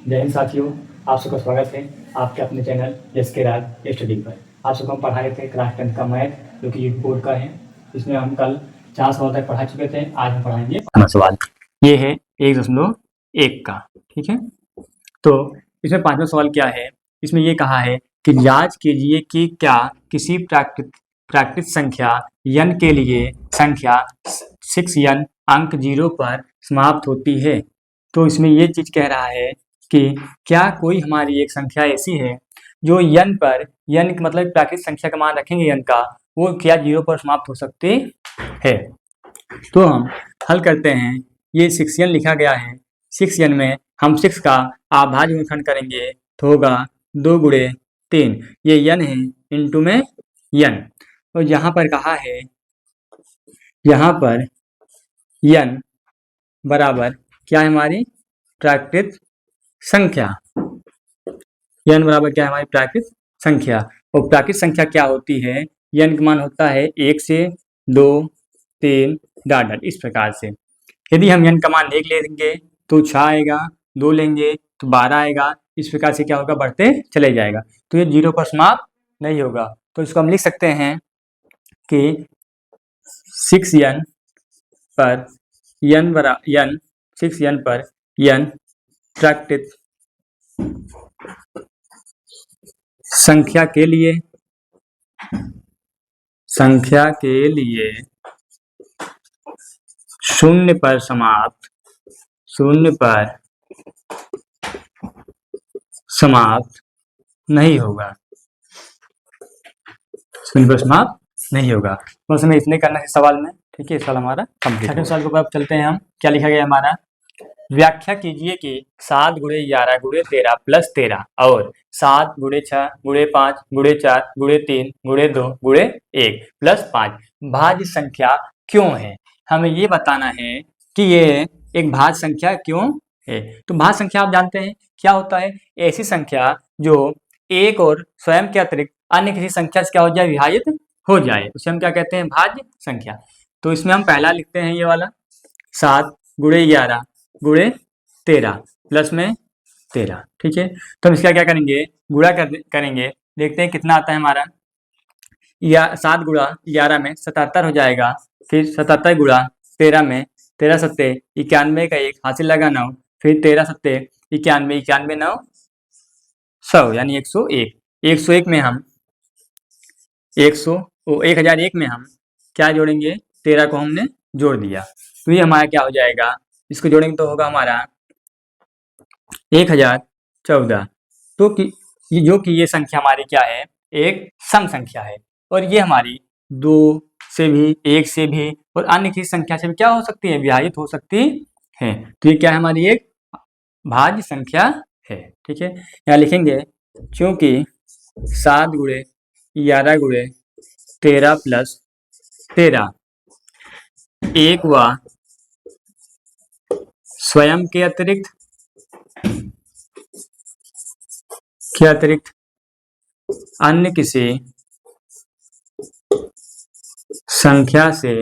जय हिंद साथियों, आप सबका स्वागत है आपके अपने चैनल एसके राज स्टडी पर। आप सबको हम पढ़ा रहे थे क्लास 10 का मैथ जो कि बोर्ड का है। इसमें हम कल 4 सवाल तक पढ़ा चुके थे। आज हम पढ़ाएंगे 5वां सवाल। ये है 1.1 का। ठीक है, तो इसमें 5वां सवाल क्या है, इसमें ये कहा है कि जांच कीजिए कि क्या किसी प्राकृत संख्या n के लिए संख्या 6n अंक 0 पर समाप्त होती है। तो इसमें ये चीज कह रहा है कि क्या कोई हमारी एक संख्या ऐसी है जो n पर, n मतलब प्राकृत संख्या का मान रखेंगे n का, वो क्या 0 पर समाप्त हो सकती है। तो हम हल करते हैं। ये 6n लिखा गया है। 6n में हम 6 का अभाज्य गुणनखंड करेंगे तो होगा 2 गुणे 3। ये n है, इंटू में n। और यहाँ पर कहा है, यहाँ पर n बराबर क्या है, हमारी प्राकृत संख्या। n बराबर क्या है, हमारी प्राकृत संख्या। और प्राकृत संख्या क्या होती है, n का मान होता है 1 से 2 3 डॉट डॉट इस प्रकार से। यदि हम n का मान 1 लेंगे तो 6 आएगा, 2 लेंगे तो 12 आएगा। इस प्रकार से क्या होगा, बढ़ते चले जाएगा। तो ये 0 पर समाप्त नहीं होगा। तो इसको हम लिख सकते हैं कि 6n पर n बराबर n 6n पर n प्राकृत संख्या के लिए शून्य पर समाप्त नहीं होगा। शून्य पर समाप्त नहीं होगा। तो उसमें इतने करना है सवाल में। ठीक है, सवाल हमारा कंप्लीट। सेकंड सवाल को अब चलते हैं हम। क्या लिखा गया हमारा, व्याख्या कीजिए कि 7 गुणे 11 गुणे 13 प्लस 13 और 7 गुणे 6 गुणे 5 गुणे 4 गुणे 3 गुणे 2 गुणे 1 प्लस 5 भाज्य संख्या क्यों है। हमें ये बताना है कि ये एक भाज्य संख्या क्यों है। तो भाज्य संख्या आप जानते हैं क्या होता है, ऐसी संख्या जो एक और स्वयं के अतिरिक्त अन्य किसी संख्या से क्या हो जाए, विभाजित हो जाए, उसे हम क्या कहते हैं, भाज्य संख्या। तो इसमें हम पहला लिखते हैं ये वाला 7 गुणे 11 गुणे 13 प्लस में 13। ठीक है, तो हम इसका क्या करेंगे, गुणा करेंगे। देखते हैं कितना आता है हमारा। या 7 गुणा 11 में 77 हो जाएगा। फिर 77 गुणा 13 में 13 सत्ते 91 का 1 हासिल लगा 9। फिर 13 सत्ते 91 91 9 100 यानी 101। 101 में हम 1001 में हम क्या जोड़ेंगे, 13 को हमने जोड़ दिया। तो ये हमारा क्या हो जाएगा, इसको जोड़ेंगे तो होगा हमारा 1014। तो जो कि ये संख्या हमारी क्या है, एक सम संख्या है। और ये हमारी 2 से भी, 1 से भी और अन्य किसी संख्या से भी क्या हो सकती है, विभाजित हो सकती है। तो ये क्या है, हमारी एक भाज्य संख्या है। ठीक है, यहाँ लिखेंगे क्योंकि 7 गुणे 11 गुणे 13 प्लस 13 एक व स्वयं के अतिरिक्त अन्य किसी संख्या से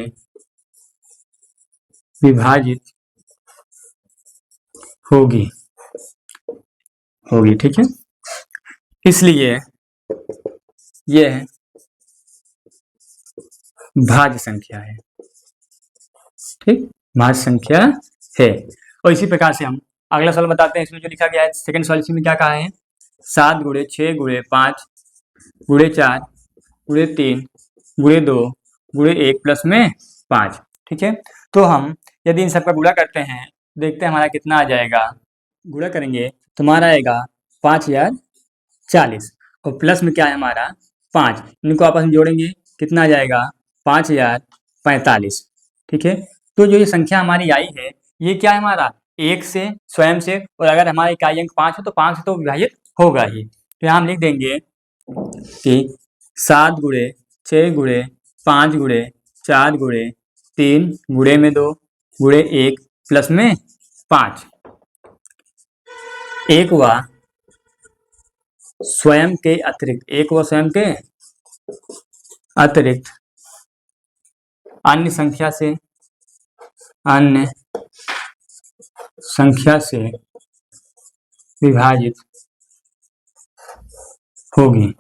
विभाजित होगी। ठीक है, इसलिए यह भाज्य संख्या है। ठीक, भाज्य संख्या है। और इसी प्रकार से हम अगला सवाल बताते हैं। इसमें जो लिखा गया है सेकंड सवाल, इसमें क्या कहा है, 7 गुणे 6 गुणे 5 गुणे 4 गुणे 3 गुणे 2 गुणे 1 प्लस में 5। ठीक है, तो हम यदि इन सबका गुणा करते हैं, देखते हैं हमारा कितना आ जाएगा। गुणा करेंगे तो हमारा आएगा 5040 और प्लस में क्या है हमारा 5। इनको आपस में जोड़ेंगे कितना आ जाएगा, 5045। ठीक है, तो जो ये संख्या हमारी आई है, ये क्या है हमारा, एक से, स्वयं से, और अगर हमारा इकाई अंक 5 हो तो 5 से तो विभाजित होगा ही। तो यहाँ हम लिख देंगे कि 7 गुणे 6 गुणे 5 गुणे 4 गुणे 3 गुणे में 2 गुणे 1 प्लस में 5 एक व स्वयं के अतिरिक्त अन्य संख्या से विभाजित होगी,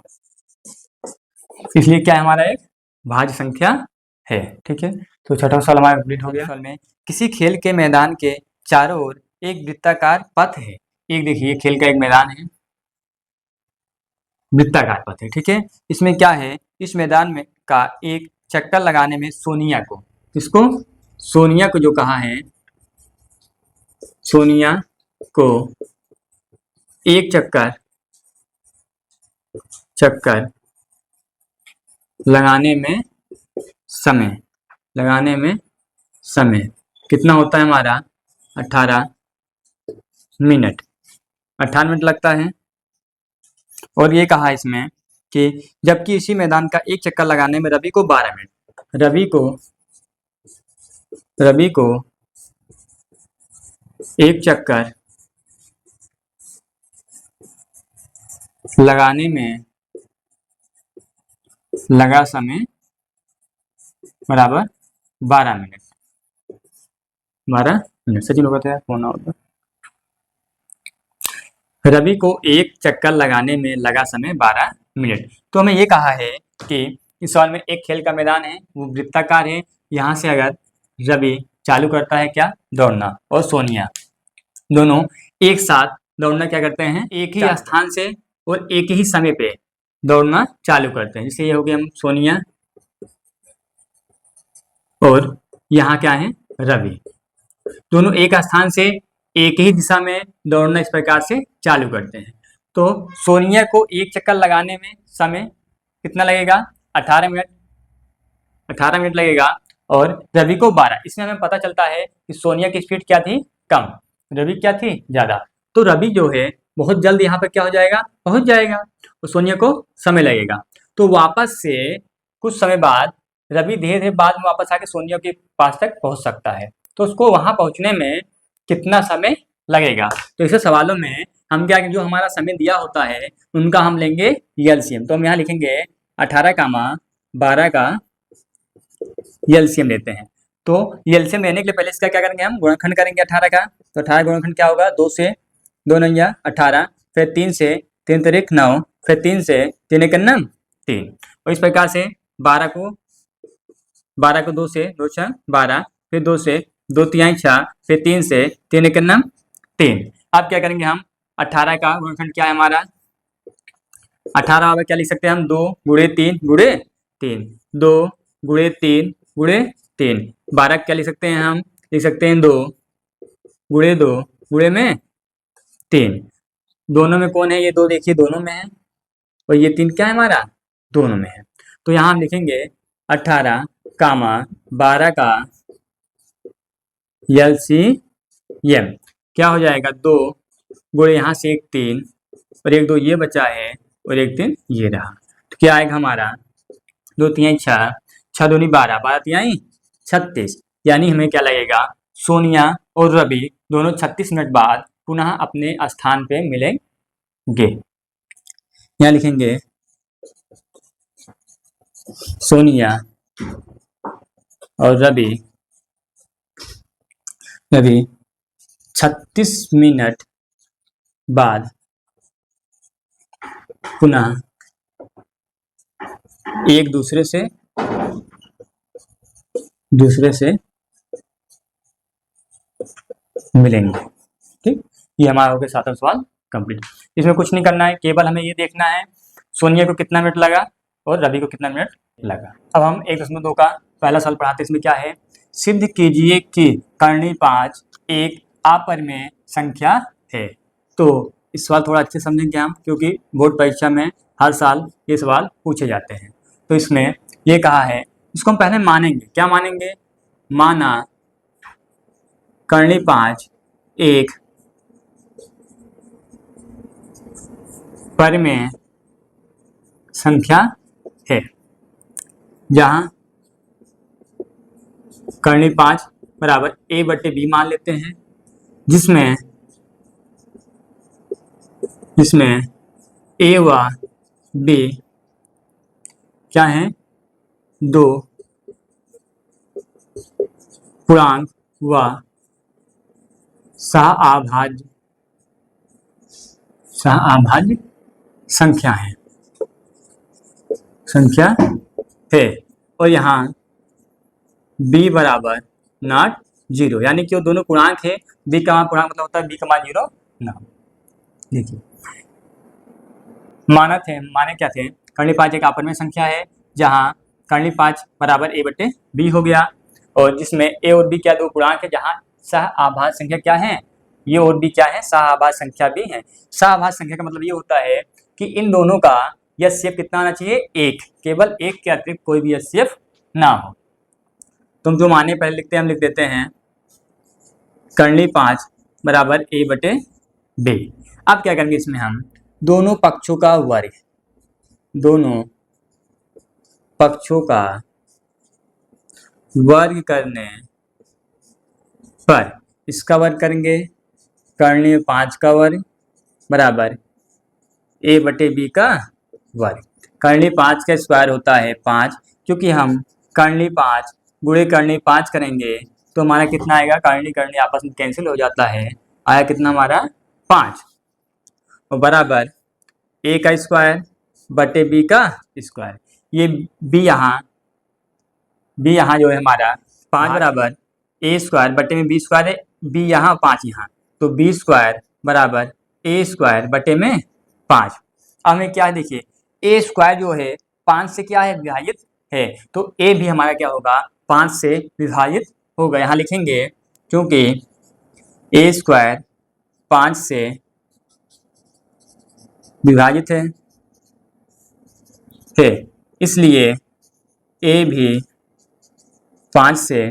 इसलिए क्या है हमारा एक भाज्य संख्या है। ठीक है, तो छठा सवाल हमारा कंप्लीट हो गया। सवाल में किसी खेल के मैदान के चारों ओर एक वृत्ताकार पथ है। एक देखिए खेल का एक मैदान है, वृत्ताकार पथ है। ठीक है, इसमें क्या है, इस मैदान में का एक चक्कर लगाने में सोनिया को, इसको सोनिया को जो कहा है, सोनिया को एक चक्कर लगाने में समय कितना होता है हमारा 18 मिनट, 18 मिनट लगता है। और ये कहा इसमें कि जबकि इसी मैदान का एक चक्कर लगाने में रवि को 12 मिनट, रवि को एक चक्कर लगाने में लगा समय बराबर 12 मिनट, 12 मिनट। सचिन होगा था फोन होता। रवि को एक चक्कर लगाने में लगा समय 12 मिनट। तो हमें ये कहा है कि इस सवाल में एक खेल का मैदान है, वो वृत्ताकार है। यहाँ से अगर रवि चालू करता है क्या, दौड़ना, और सोनिया दोनों एक साथ दौड़ना क्या करते हैं, एक ही स्थान से और एक ही समय पे दौड़ना चालू करते हैं। जैसे ये हो गया हम सोनिया, और यहाँ क्या है रवि, दोनों एक स्थान से एक ही दिशा में दौड़ना इस प्रकार से चालू करते हैं। तो सोनिया को एक चक्कर लगाने में समय कितना लगेगा, 18 मिनट, 18 मिनट लगेगा, और रवि को 12। इसमें हमें पता चलता है कि सोनिया की स्पीड क्या थी, कम, रवि क्या थी, ज्यादा। तो रवि जो है बहुत जल्द यहाँ पर क्या हो जाएगा, पहुंच जाएगा, और सोनिया को समय लगेगा। तो वापस से कुछ समय बाद रवि धीरे धीरे बाद में वापस आके सोनिया के पास तक पहुंच सकता है। तो उसको वहां पहुंचने में कितना समय लगेगा। तो ऐसे सवालों में हम क्या, जो हमारा समय दिया होता है उनका हम लेंगे एलसीएम। तो हम यहाँ लिखेंगे 18 कामा 12 का एलसीएम लेते हैं। तो एलसीएम लेने के लिए पहले इसका क्या करेंगे, हम गुणनखंड करेंगे 18 का। तो 18 गुणनखंड क्या होगा, 2 से 2 नंया 18, फिर 3 से 3 तिरिक 9, फिर 3 से 3 एक 3। और इस प्रकार से 12 को 2 से 2 6 12, फिर 2 से 2 तिहाई 6, फिर 3 से 3 एक 3। अब क्या करेंगे हम, 18 का गुणनखंड क्या है हमारा, 18 अब क्या लिख सकते हैं हम, 2 गुणे 3 गुणे 3, 2 गुणे 3 गुणे 3। 12 क्या लिख सकते हैं हम, लिख सकते हैं 2 गुणे 2 गुणे में 3। दोनों में कौन है, ये 2 देखिए दोनों में है, और ये 3 क्या है हमारा, दोनों में है। तो यहाँ हम लिखेंगे 18 कामा 12 का एलसीएम क्या हो जाएगा, 2 गुणे यहाँ से एक 3, और एक 2 ये बचा है, और एक 3 ये रहा। तो क्या आएगा हमारा, 2 तिहाई 6, 6 दूनी 12, 12 तिहाई 36। यानी हमें क्या लगेगा, सोनिया और रवि दोनों 36 मिनट बाद पुनः अपने स्थान पे मिलेंगे। यहाँ लिखेंगे सोनिया और रवि 36 मिनट बाद पुनः एक दूसरे से मिलेंगे। ठीक, ये हमारा हो गया 7वां सवाल कंप्लीट। इसमें कुछ नहीं करना है, केवल हमें ये देखना है सोनिया को कितना मिनट लगा और रवि को कितना मिनट लगा। अब हम 1.2 का पहला सवाल पढ़ाते हैं। इसमें क्या है, सिद्ध कीजिए कि कर्णी 5 एक अपरिमेय संख्या है। तो इस सवाल थोड़ा अच्छे समझेंगे हम, क्योंकि बोर्ड परीक्षा में हर साल ये सवाल पूछे जाते हैं। तो इसमें ये कहा है, इसको हम पहले मानेंगे, क्या मानेंगे, माना कर्णी 5 एक परिमेय संख्या है, जहां कर्णी 5 बराबर a/b मान लेते हैं, जिसमें a व b क्या है, 2 पूर्णांक व सह अभाज्य सहाभाज्य संख्या है और यहाँ b बराबर नॉट जीरो, यानी कि वो दोनों पूर्णांक है। b का पूर्णांक मतलब होता है b का मान जीरो ना। देखिए माने क्या थे, कर्णिक 5 एक आपस में संख्या है जहाँ कर्णिक 5 बराबर a बटे b हो गया, और जिसमें a और b क्या दो पूर्णांक है जहाँ सह आभाज्य संख्या क्या है, ये और b क्या है, सह आभाज्य संख्या भी है। सह आभाज्य संख्या का मतलब ये होता है कि इन दोनों का HCF कितना आना चाहिए, एक, केवल एक के अतिरिक्त कोई भी HCF ना हो। तुम जो माने पहले लिखते हैं हम लिख देते हैं कर्णिक 5 बराबर a बटे b। अब क्या करेंगे इसमें हम दोनों पक्षों का वर्ग करने पर इसका वर्ग करेंगे, कर्णिक 5 का वर्ग बराबर a बटे b का वर्ग। कर्णिक 5 का स्क्वायर होता है 5, क्योंकि हम कर्णिक 5 गुणे कर्णिक 5 करेंगे तो हमारा कितना आएगा, कर्णिक आपस में कैंसिल हो जाता है, आया कितना हमारा 5, और बराबर a का स्क्वायर बटे b का स्क्वायर। ये b यहाँ जो है हमारा 5 बराबर a स्क्वायर बटे में b स्क्वायर है, b यहाँ 5 यहाँ, तो b स्क्वायर बराबर a स्क्वायर बटे में 5। अब हमें क्या है देखिए, a स्क्वायर जो है 5 से क्या है, विभाजित है, तो a भी हमारा क्या होगा, 5 से विभाजित होगा। यहाँ लिखेंगे क्योंकि a स्क्वायर 5 से विभाजित है, इसलिए a भी 5 से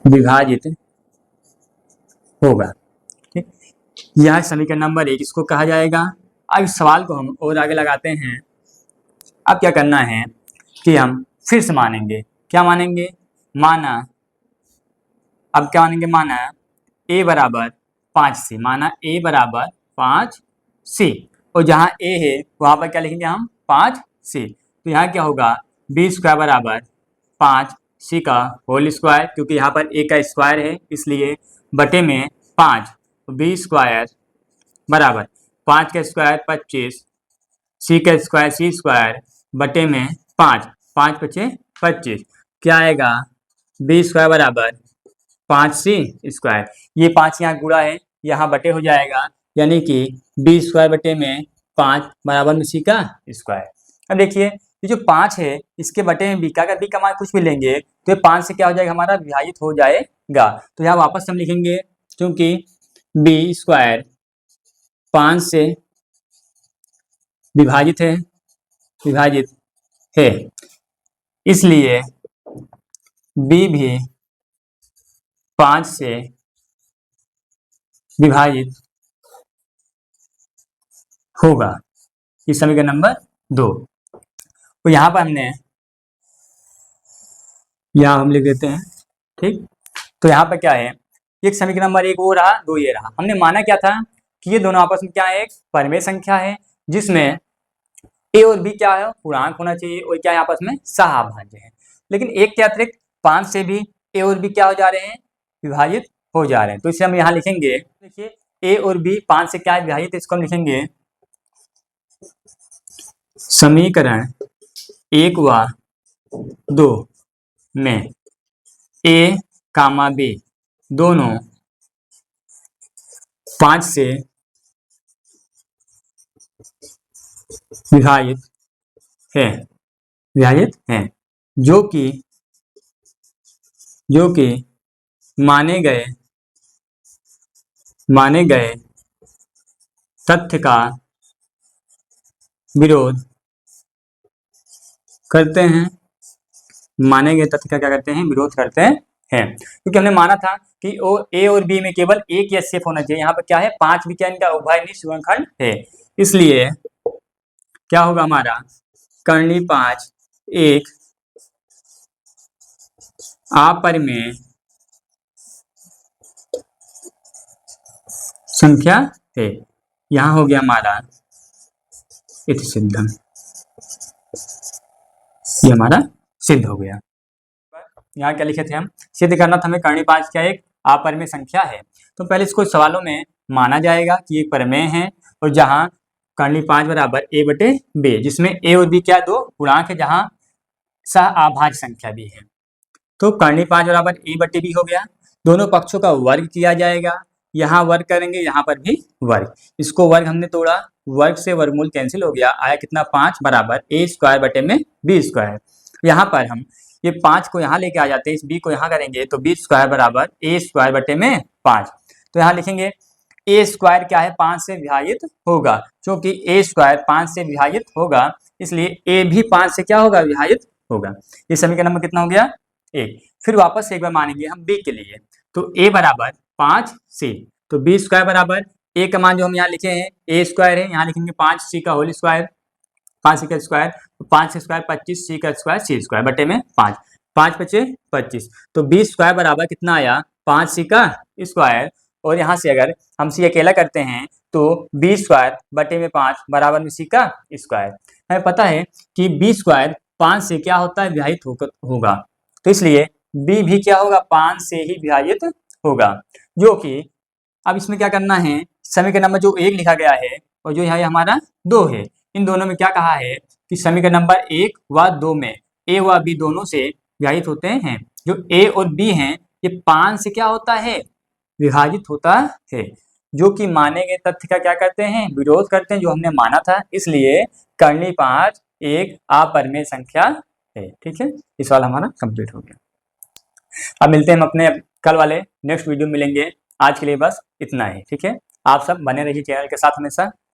विभाजित होगा। ठीक, यह समीकरण नंबर 1 इसको कहा जाएगा। अब इस सवाल को हम और आगे लगाते हैं। अब क्या करना है कि हम फिर से मानेंगे, क्या मानेंगे, माना, अब क्या मानेंगे, माना a बराबर 5c, माना a बराबर 5c, और जहाँ a है वहाँ पर क्या लिखेंगे हम, 5c, तो यहाँ क्या होगा, b स्क्वायर बराबर 5c का होल स्क्वायर, क्योंकि यहाँ पर a का स्क्वायर है इसलिए बटे में 5, b स्क्वायर बराबर 5 का स्क्वायर 25, c का स्क्वायर c स्क्वायर बटे में 5, 5 पचे 25, क्या आएगा, b स्क्वायर बराबर 5c स्क्वायर। ये 5 यहाँ गुणा है, यहाँ बटे हो जाएगा, यानी कि b स्क्वायर बटे में 5 बराबर में c का स्क्वायर। अब देखिए ये जो 5 है इसके बटे में b का, अगर b का मान कुछ भी लेंगे तो ये 5 से क्या हो जाएगा, हमारा विभाजित हो जाएगा। तो यहाँ वापस हम लिखेंगे क्योंकि b स्क्वायर 5 से विभाजित है, इसलिए b भी 5 से विभाजित होगा। इस समीकरण नंबर 2, तो यहाँ पर हम लिख देते हैं। ठीक, तो यहाँ पर क्या है, एक समीकरण नंबर 1 वो रहा, 2 ये रहा। हमने माना क्या था कि ये दोनों आपस में क्या है, एक परिमेय संख्या है जिसमें a और b क्या है, पूर्णांक होना चाहिए, और क्या है, आपस में सहाभाज्य है। लेकिन एक के अतिरिक्त 5 से भी a और b क्या हो जा रहे हैं, विभाजित हो जा रहे हैं। तो इसे हम यहाँ लिखेंगे, देखिए a और b 5 से क्या है, विभाजित, इसको हम लिखेंगे समीकरण 1 व 2 में a, b दोनों 5 से विभाजित है, जो कि माने गए तथ्य का विरोध करते हैं, माने गए तथ्य का क्या करते हैं, विरोध करते हैं। क्योंकि हमने माना था कि a और b में केवल एक HCF होना चाहिए। यहाँ पर क्या है, 5 भी क्या इनका उभयनिष्ठ गुणनखंड है, इसलिए क्या होगा हमारा, कर्णिक 5 एक अपरिमेय संख्या है। यहाँ हो गया हमारा इति सिद्धम, ये हमारा सिद्ध हो गया। यहाँ क्या लिखे थे हम, सिद्ध करना था हमें कर्णिक 5 क्या एक अपरिमेय संख्या है। तो पहले इसको सवालों में माना जाएगा कि एक प्रमेय है और जहां कर्णी 5 बराबर a बटे b, जिसमें a और b क्या दो पूर्णांक है, जहां सह अभाज्य संख्या भी है। तो कर्णी 5 बराबर a बटे b हो गया। दोनों पक्षों का वर्ग किया जाएगा, यहाँ वर्ग करेंगे, यहाँ पर भी वर्ग। इसको वर्ग हमने तोड़ा, वर्ग से वर्गमूल कैंसिल हो गया, आया कितना 5 बराबर a स्क्वायर बटे में b स्क्वायर। यहाँ पर हम ये 5 को यहाँ लेके आ जाते हैं, इस b को यहाँ करेंगे तो b स्क्वायर बराबर a स्क्वायर बटे में 5। तो यहाँ लिखेंगे a स्क्वायर क्या है 5 से विभाजित होगा, क्योंकि a स्क्वायर 5 से विभाजित होगा इसलिए a भी 5 से क्या होगा विभाजित होगा। ये समीकरण नंबर कितना हो गया 1। फिर वापस से एक बार मानेंगे हम b के लिए, तो a बराबर 5 c, तो b स्क्वायर बराबर a का मान जो हम यहाँ लिखे हैं a स्क्वायर है, यहाँ लिखेंगे 5c का होल स्क्वायर, 5c का स्क्वायर, 5 स्क्वायर 25, c का स्क्वायर c स्क्वायर बटे में 5, 5 बचे 25। तो b स्क्वायर बराबर कितना आया 5c का स्क्वायर, और यहाँ से अगर हम c अकेला करते हैं तो b स्क्वायर बटे में 5 बराबर में c का स्क्वायर। हमें पता है कि b स्क्वायर 5 से क्या होता है विभाजित होगा, तो इसलिए b भी क्या होगा 5 से ही विभाजित होगा, जो कि अब इसमें क्या करना है, समीकरण नंबर जो 1 लिखा गया है और जो यहाँ हमारा 2 है, इन दोनों में क्या कहा है कि समीकरण नंबर 1 व 2 में a व b दोनों से विभाजित होते हैं। जो a और b हैं ये 5 से क्या होता है विभाजित होता है, जो कि माने गए तथ्य का क्या करते हैं विरोध करते हैं, जो हमने माना था। इसलिए कर्णी 5 एक अपरिमेय संख्या है। ठीक है, ये सवाल हमारा कंप्लीट हो गया। अब मिलते हैं हम अपने कल वाले नेक्स्ट वीडियो मिलेंगे। आज के लिए बस इतना ही। ठीक है, आप सब बने रहिए चैनल के साथ हमेशा।